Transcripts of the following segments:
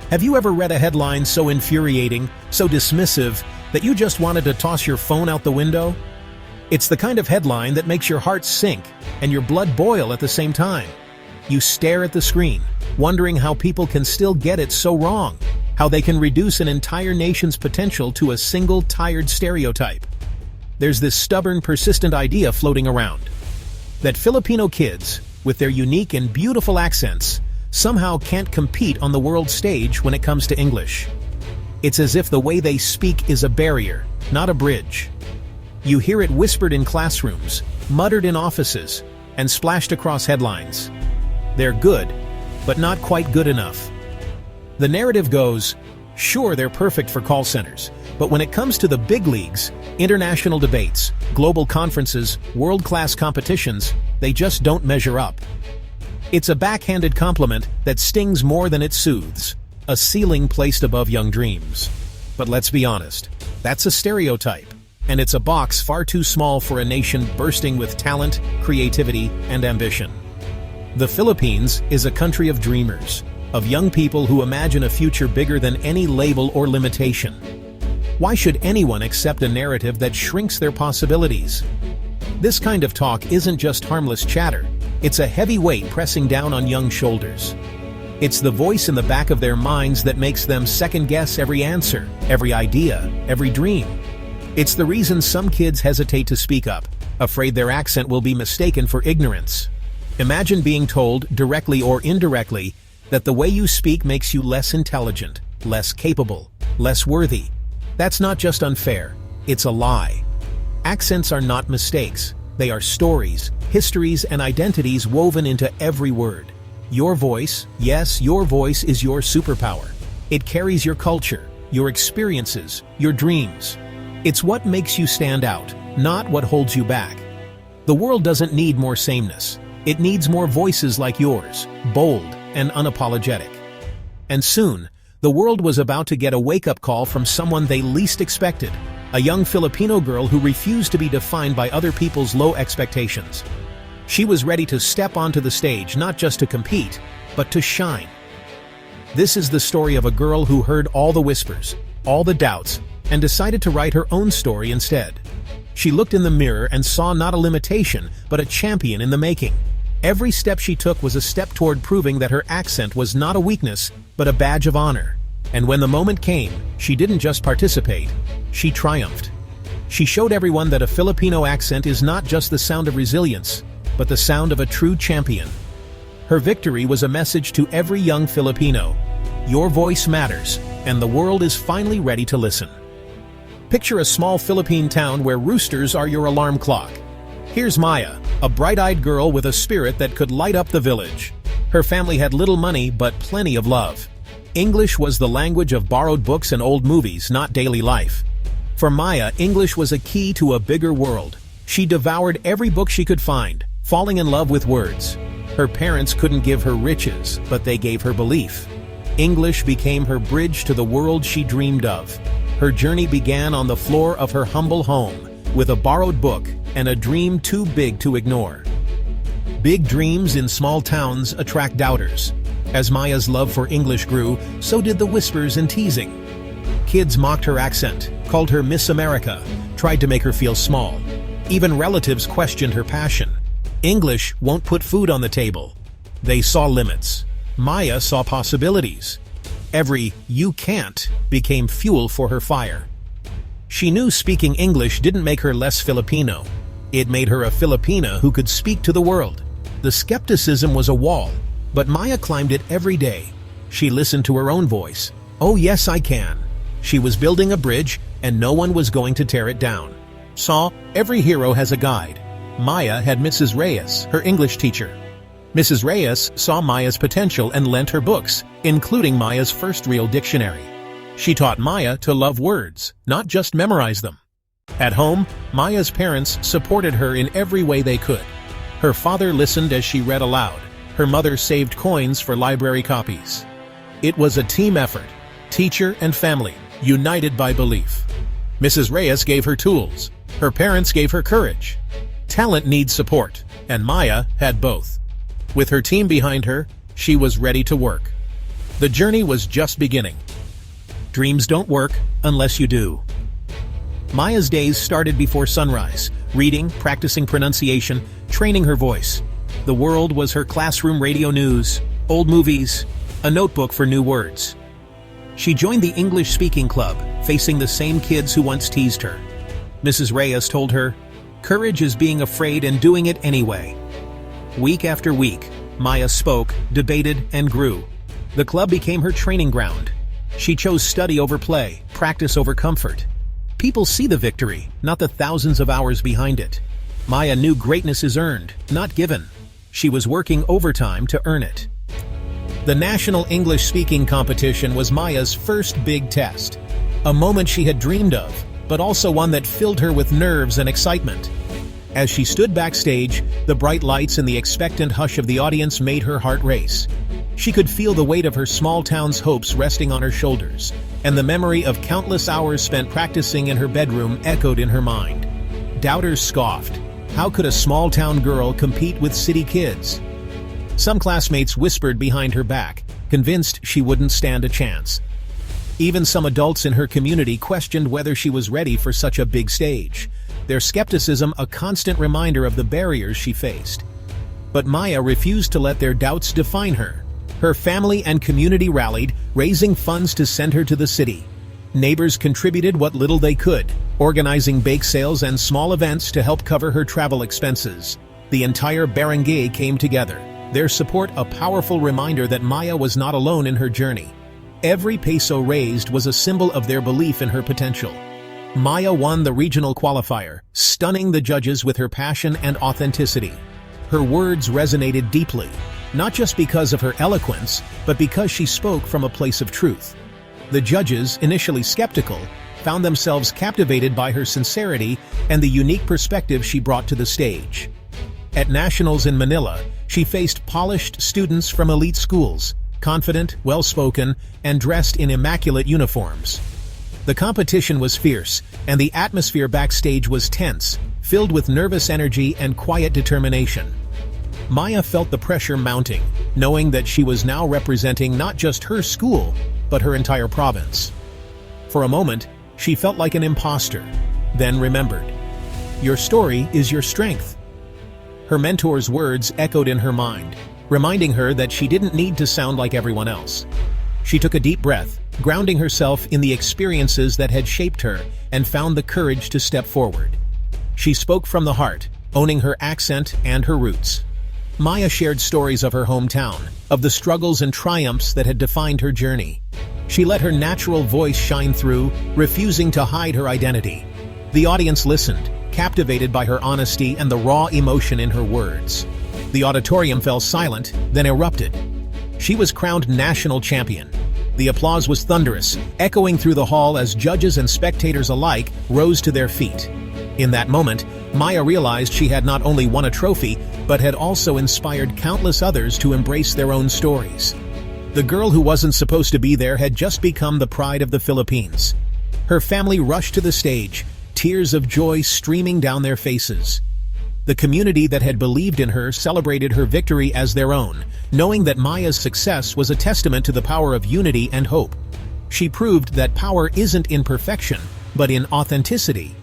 Have you ever read a headline so infuriating, so dismissive, that you just wanted to toss your phone out the window? It's the kind of headline that makes your heart sink and your blood boil at the same time. You stare at the screen, wondering how people can still get it so wrong, how they can reduce an entire nation's potential to a single tired stereotype. There's this stubborn, persistent idea floating around that Filipino kids, with their unique and beautiful accents, somehow can't compete on the world stage when it comes to English. It's as if the way they speak is a barrier, not a bridge. You hear it whispered in classrooms, muttered in offices, and splashed across headlines. They're good, but not quite good enough. The narrative goes, sure, they're perfect for call centers, but when it comes to the big leagues, international debates, global conferences, world-class competitions, they just don't measure up. It's a backhanded compliment that stings more than it soothes, a ceiling placed above young dreams. But let's be honest, that's a stereotype, and it's a box far too small for a nation bursting with talent, creativity, and ambition. The Philippines is a country of dreamers, of young people who imagine a future bigger than any label or limitation. Why should anyone accept a narrative that shrinks their possibilities? This kind of talk isn't just harmless chatter, it's a heavy weight pressing down on young shoulders. It's the voice in the back of their minds that makes them second-guess every answer, every idea, every dream. It's the reason some kids hesitate to speak up, afraid their accent will be mistaken for ignorance. Imagine being told, directly or indirectly, that the way you speak makes you less intelligent, less capable, less worthy. That's not just unfair, it's a lie. Accents are not mistakes, they are stories, histories, and identities woven into every word. Your voice, yes, your voice is your superpower. It carries your culture, your experiences, your dreams. It's what makes you stand out, not what holds you back. The world doesn't need more sameness. It needs more voices like yours, bold and unapologetic. And soon, the world was about to get a wake-up call from someone they least expected, a young Filipino girl who refused to be defined by other people's low expectations. She was ready to step onto the stage not just to compete, but to shine. This is the story of a girl who heard all the whispers, all the doubts, and decided to write her own story instead. She looked in the mirror and saw not a limitation, but a champion in the making. Every step she took was a step toward proving that her accent was not a weakness, but a badge of honor. And when the moment came, she didn't just participate, she triumphed. She showed everyone that a Filipino accent is not just the sound of resilience, but the sound of a true champion. Her victory was a message to every young Filipino. Your voice matters, and the world is finally ready to listen. Picture a small Philippine town where roosters are your alarm clock. Here's Maya, a bright-eyed girl with a spirit that could light up the village. Her family had little money, but plenty of love. English was the language of borrowed books and old movies, not daily life. For Maya, English was a key to a bigger world. She devoured every book she could find, falling in love with words. Her parents couldn't give her riches, but they gave her belief. English became her bridge to the world she dreamed of. Her journey began on the floor of her humble home, with a borrowed book and a dream too big to ignore. Big dreams in small towns attract doubters. As Maya's love for English grew, so did the whispers and teasing. Kids mocked her accent, called her Miss America, tried to make her feel small. Even relatives questioned her passion. English won't put food on the table. They saw limits. Maya saw possibilities. Every "you can't" became fuel for her fire. She knew speaking English didn't make her less Filipino. It made her a Filipina who could speak to the world. The skepticism was a wall, but Maya climbed it every day. She listened to her own voice. Oh yes, I can. She was building a bridge, and no one was going to tear it down. Every hero has a guide. Maya had Mrs. Reyes, her English teacher. Mrs. Reyes saw Maya's potential and lent her books, including Maya's first real dictionary. She taught Maya to love words, not just memorize them. At home, Maya's parents supported her in every way they could. Her father listened as she read aloud. Her mother saved coins for library copies. It was a team effort, teacher and family, united by belief. Mrs. Reyes gave her tools. Her parents gave her courage. Talent needs support, and Maya had both. With her team behind her, she was ready to work. The journey was just beginning. Dreams don't work unless you do. Maya's days started before sunrise, reading, practicing pronunciation, training her voice. The world was her classroom radio news, old movies, a notebook for new words. She joined the English-speaking club, facing the same kids who once teased her. Mrs. Reyes told her, "Courage is being afraid and doing it anyway." Week after week, Maya spoke, debated, and grew. The club became her training ground. She chose study over play, practice over comfort. People see the victory, not the thousands of hours behind it. Maya knew greatness is earned, not given. She was working overtime to earn it. The National English-Speaking Competition was Maya's first big test. A moment she had dreamed of, but also one that filled her with nerves and excitement. As she stood backstage, the bright lights and the expectant hush of the audience made her heart race. She could feel the weight of her small town's hopes resting on her shoulders, and the memory of countless hours spent practicing in her bedroom echoed in her mind. Doubters scoffed. How could a small-town girl compete with city kids? Some classmates whispered behind her back, convinced she wouldn't stand a chance. Even some adults in her community questioned whether she was ready for such a big stage, their skepticism a constant reminder of the barriers she faced. But Maya refused to let their doubts define her. Her family and community rallied, raising funds to send her to the city. Neighbors contributed what little they could, organizing bake sales and small events to help cover her travel expenses. The entire barangay came together, their support a powerful reminder that Maya was not alone in her journey. Every peso raised was a symbol of their belief in her potential. Maya won the regional qualifier, stunning the judges with her passion and authenticity. Her words resonated deeply, not just because of her eloquence, but because she spoke from a place of truth. The judges, initially skeptical, found themselves captivated by her sincerity and the unique perspective she brought to the stage. At nationals in Manila, she faced polished students from elite schools, confident, well-spoken, and dressed in immaculate uniforms. The competition was fierce, and the atmosphere backstage was tense, filled with nervous energy and quiet determination. Maya felt the pressure mounting, knowing that she was now representing not just her school, but her entire province. For a moment, she felt like an imposter, then remembered. Your story is your strength. Her mentor's words echoed in her mind, reminding her that she didn't need to sound like everyone else. She took a deep breath, grounding herself in the experiences that had shaped her, and found the courage to step forward. She spoke from the heart, owning her accent and her roots. Maya shared stories of her hometown, of the struggles and triumphs that had defined her journey. She let her natural voice shine through, refusing to hide her identity. The audience listened, captivated by her honesty and the raw emotion in her words. The auditorium fell silent, then erupted. She was crowned national champion. The applause was thunderous, echoing through the hall as judges and spectators alike rose to their feet. In that moment, Maya realized she had not only won a trophy, but had also inspired countless others to embrace their own stories. The girl who wasn't supposed to be there had just become the pride of the Philippines. Her family rushed to the stage, tears of joy streaming down their faces. The community that had believed in her celebrated her victory as their own, knowing that Maya's success was a testament to the power of unity and hope. She proved that power isn't in perfection, but in authenticity.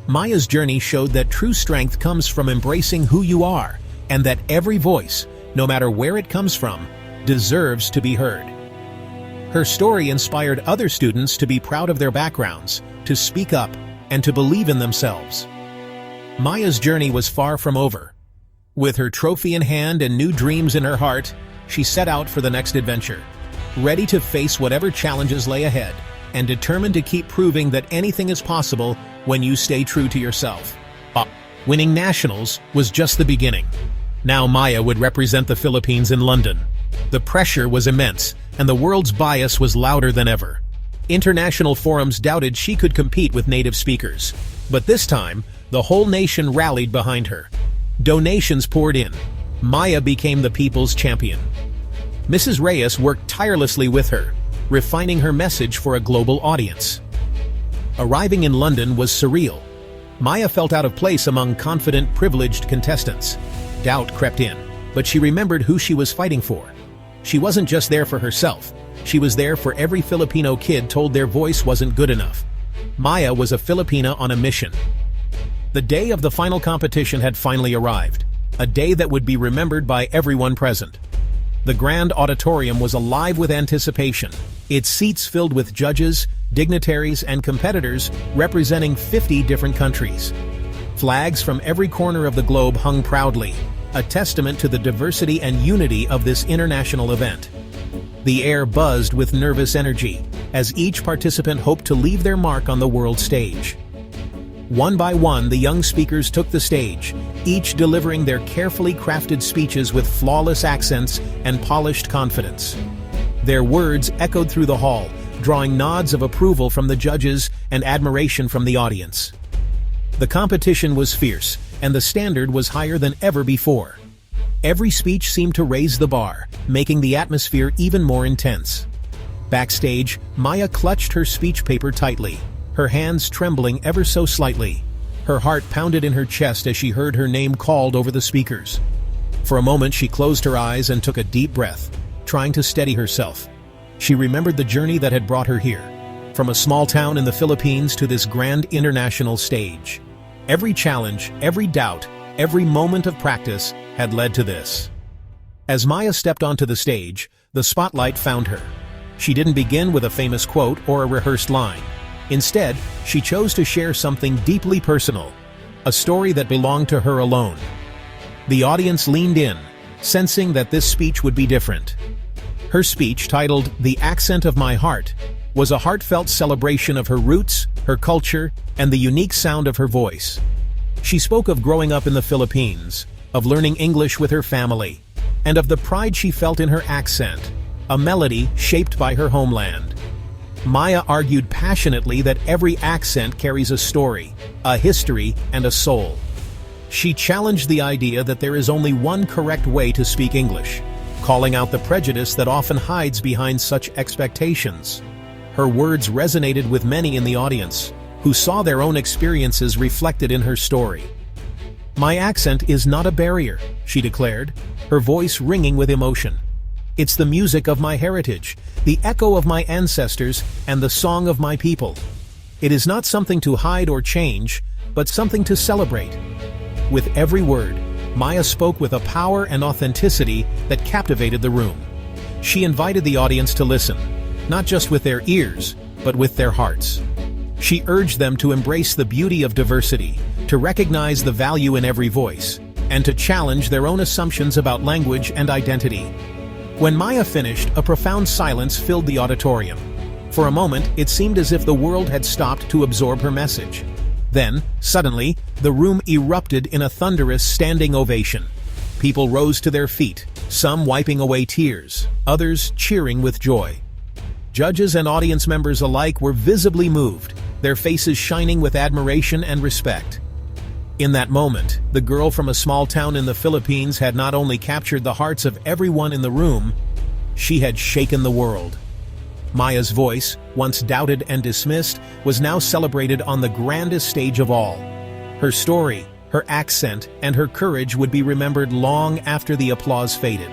Maya's journey showed that true strength comes from embracing who you are, and that every voice, no matter where it comes from, deserves to be heard. Her story inspired other students to be proud of their backgrounds, to speak up, and to believe in themselves. Maya's journey was far from over. With her trophy in hand and new dreams in her heart, she set out for the next adventure, ready to face whatever challenges lay ahead, and determined to keep proving that anything is possible when you stay true to yourself. Winning nationals was just the beginning. Now Maya would represent the Philippines in London. The pressure was immense, and the world's bias was louder than ever. International forums doubted she could compete with native speakers. But this time, the whole nation rallied behind her. Donations poured in. Maya became the people's champion. Mrs. Reyes worked tirelessly with her, refining her message for a global audience. Arriving in London was surreal. Maya felt out of place among confident, privileged contestants. Doubt crept in, but she remembered who she was fighting for. She wasn't just there for herself. She was there for every Filipino kid told their voice wasn't good enough. Maya was a Filipina on a mission. The day of the final competition had finally arrived, a day that would be remembered by everyone present. The grand auditorium was alive with anticipation, its seats filled with judges, dignitaries, and competitors representing 50 different countries. Flags from every corner of the globe hung proudly, a testament to the diversity and unity of this international event. The air buzzed with nervous energy, as each participant hoped to leave their mark on the world stage. One by one, the young speakers took the stage, each delivering their carefully crafted speeches with flawless accents and polished confidence. Their words echoed through the hall, drawing nods of approval from the judges and admiration from the audience. The competition was fierce, and the standard was higher than ever before. Every speech seemed to raise the bar, making the atmosphere even more intense. Backstage, Maya clutched her speech paper tightly, her hands trembling ever so slightly. Her heart pounded in her chest as she heard her name called over the speakers. For a moment, she closed her eyes and took a deep breath, trying to steady herself. She remembered the journey that had brought her here, from a small town in the Philippines to this grand international stage. Every challenge, every doubt, every moment of practice had led to this. As Maya stepped onto the stage, the spotlight found her. She didn't begin with a famous quote or a rehearsed line. Instead, she chose to share something deeply personal, a story that belonged to her alone. The audience leaned in, sensing that this speech would be different. Her speech, titled "The Accent of My Heart," was a heartfelt celebration of her roots, her culture, and the unique sound of her voice. She spoke of growing up in the Philippines, of learning English with her family, and of the pride she felt in her accent, a melody shaped by her homeland. Maya argued passionately that every accent carries a story, a history, and a soul. She challenged the idea that there is only one correct way to speak English, calling out the prejudice that often hides behind such expectations. Her words resonated with many in the audience, who saw their own experiences reflected in her story. "My accent is not a barrier," she declared, her voice ringing with emotion. "It's the music of my heritage, the echo of my ancestors, and the song of my people. It is not something to hide or change, but something to celebrate." With every word, Maya spoke with a power and authenticity that captivated the room. She invited the audience to listen, not just with their ears, but with their hearts. She urged them to embrace the beauty of diversity, to recognize the value in every voice, and to challenge their own assumptions about language and identity. When Maya finished, a profound silence filled the auditorium. For a moment, it seemed as if the world had stopped to absorb her message. Then, suddenly, the room erupted in a thunderous standing ovation. People rose to their feet, some wiping away tears, others cheering with joy. Judges and audience members alike were visibly moved, their faces shining with admiration and respect. In that moment, the girl from a small town in the Philippines had not only captured the hearts of everyone in the room, she had shaken the world. Maya's voice, once doubted and dismissed, was now celebrated on the grandest stage of all. Her story, her accent, and her courage would be remembered long after the applause faded.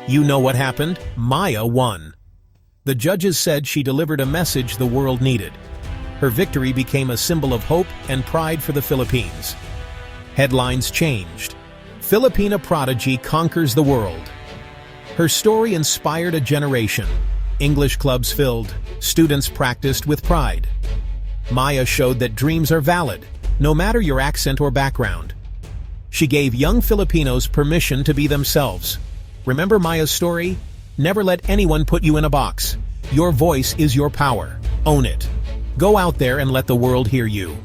You know what happened? Maya won. The judges said she delivered a message the world needed. Her victory became a symbol of hope and pride for the Philippines. Headlines changed. Filipina prodigy conquers the world. Her story inspired a generation. English clubs filled, students practiced with pride. Maya showed that dreams are valid, no matter your accent or background. She gave young Filipinos permission to be themselves. Remember Maya's story? Never let anyone put you in a box. Your voice is your power. Own it. Go out there and let the world hear you.